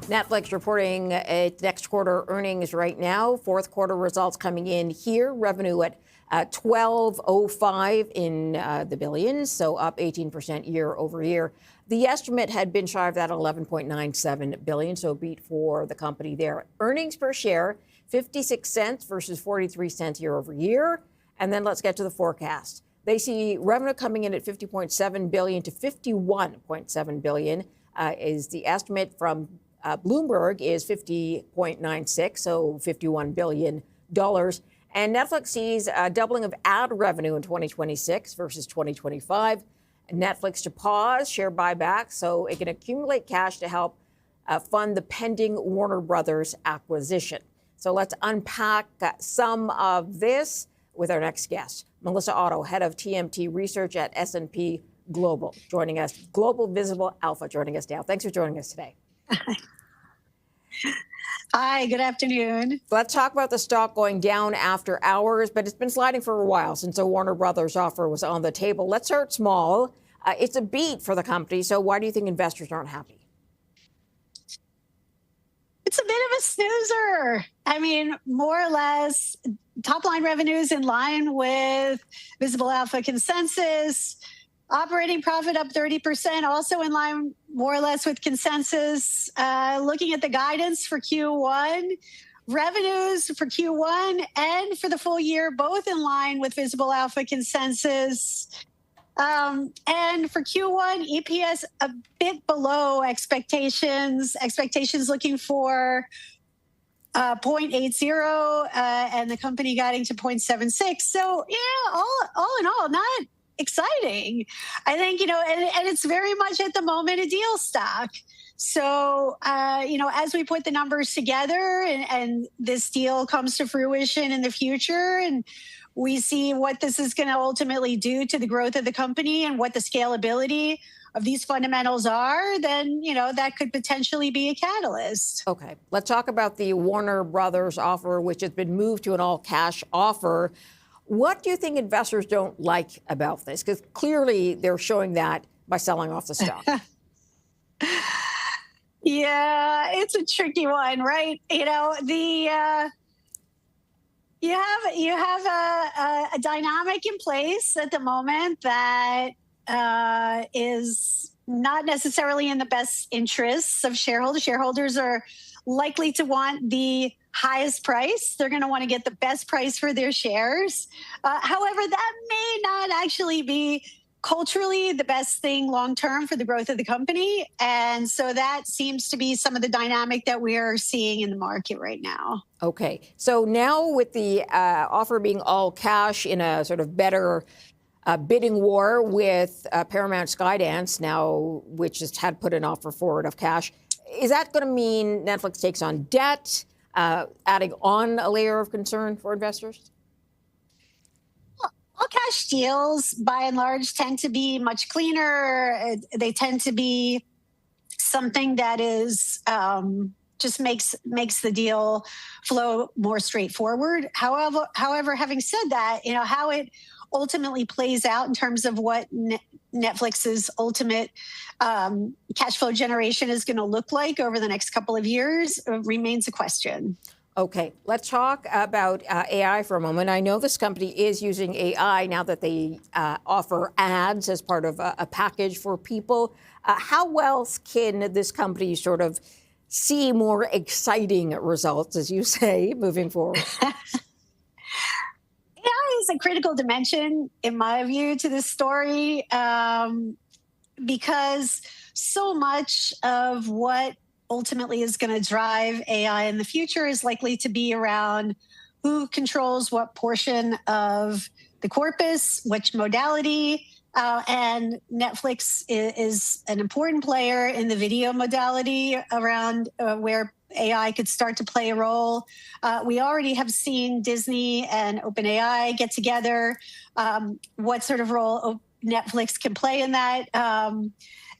Netflix reporting its next quarter earnings right now. Fourth quarter results coming in here. Revenue at 1205 in the billions, so up 18% year over year. The estimate had been shy of that 11.97 billion, so a beat for the company there. Earnings per share, 56 cents versus 43 cents year over year. And then let's get to the forecast. They see revenue coming in at 50.7 billion to 51.7 billion is the estimate from Bloomberg is 50.96, so $51 billion. And Netflix sees a doubling of ad revenue in 2026 versus 2025. Netflix to pause share buybacks so it can accumulate cash to help fund the pending Warner Brothers acquisition. So let's unpack some of this with our next guest, Melissa Otto, head of TMT research at S&P Global, joining us. Global Visible Alpha joining us now. Thanks for joining us today. Hi, good afternoon. Let's talk about the stock going down after hours, but it's been sliding for a while since the Warner Brothers offer was on the table. Let's start small. It's a beat for the company, so why do you think investors aren't happy? It's a bit of a snoozer. I mean, more or less, top line revenues in line with Visible Alpha consensus. Operating profit up 30%, also in line more or less with consensus. Looking at the guidance for Q1, revenues for Q1 and for the full year, both in line with Visible Alpha consensus. And for Q1, EPS a bit below expectations. Expectations looking for 0.80 and the company guiding to 0.76. So, yeah, all in all, not exciting. I think, and it's very much at the moment a deal stock. So, as we put the numbers together and this deal comes to fruition in the future and we see what this is going to ultimately do to the growth of the company and what the scalability of these fundamentals are, then, that could potentially be a catalyst. Okay. Let's talk about the Warner Brothers offer, which has been moved to an all-cash offer. What do you think investors don't like about this? Because clearly they're showing that by selling off the stock. Yeah, it's a tricky one, right? You have a dynamic in place at the moment that is not necessarily in the best interests of shareholders. Shareholders are likely to want the highest price. They're going to want to get the best price for their shares. However, that may not actually be culturally the best thing long-term for the growth of the company. And so that seems to be some of the dynamic that we are seeing in the market right now. Okay. So now with the offer being all cash in a sort of better bidding war with Paramount Skydance now, which has had put an offer forward of cash, is that going to mean Netflix takes on debt, adding on a layer of concern for investors? All cash deals, by and large, tend to be much cleaner. They tend to be something that is just makes the deal flow more straightforward. However, having said that, how it ultimately plays out in terms of what Netflix's ultimate cash flow generation is going to look like over the next couple of years remains a question. Okay, let's talk about AI for a moment. I know this company is using AI now that they offer ads as part of a package for people. How else can this company sort of see more exciting results, as you say, moving forward? AI is a critical dimension, in my view, to this story because so much of what ultimately is going to drive AI in the future is likely to be around who controls what portion of the corpus, which modality, and Netflix is an important player in the video modality around where AI could start to play a role. We already have seen Disney and OpenAI get together. What sort of role Netflix can play in that?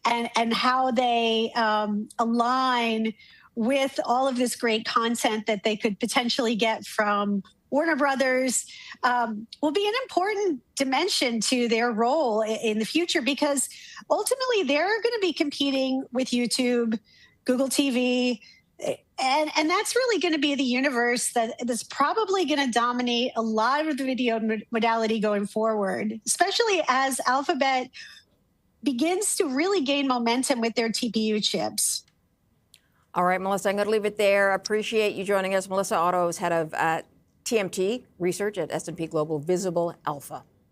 And how they align with all of this great content that they could potentially get from Warner Brothers will be an important dimension to their role in the future, because ultimately they're going to be competing with YouTube, Google TV, And that's really going to be the universe that's probably going to dominate a lot of the video modality going forward, especially as Alphabet begins to really gain momentum with their TPU chips. All right, Melissa, I'm going to leave it there. Appreciate you joining us. Melissa Otto is head of TMT research at S&P Global Visible Alpha.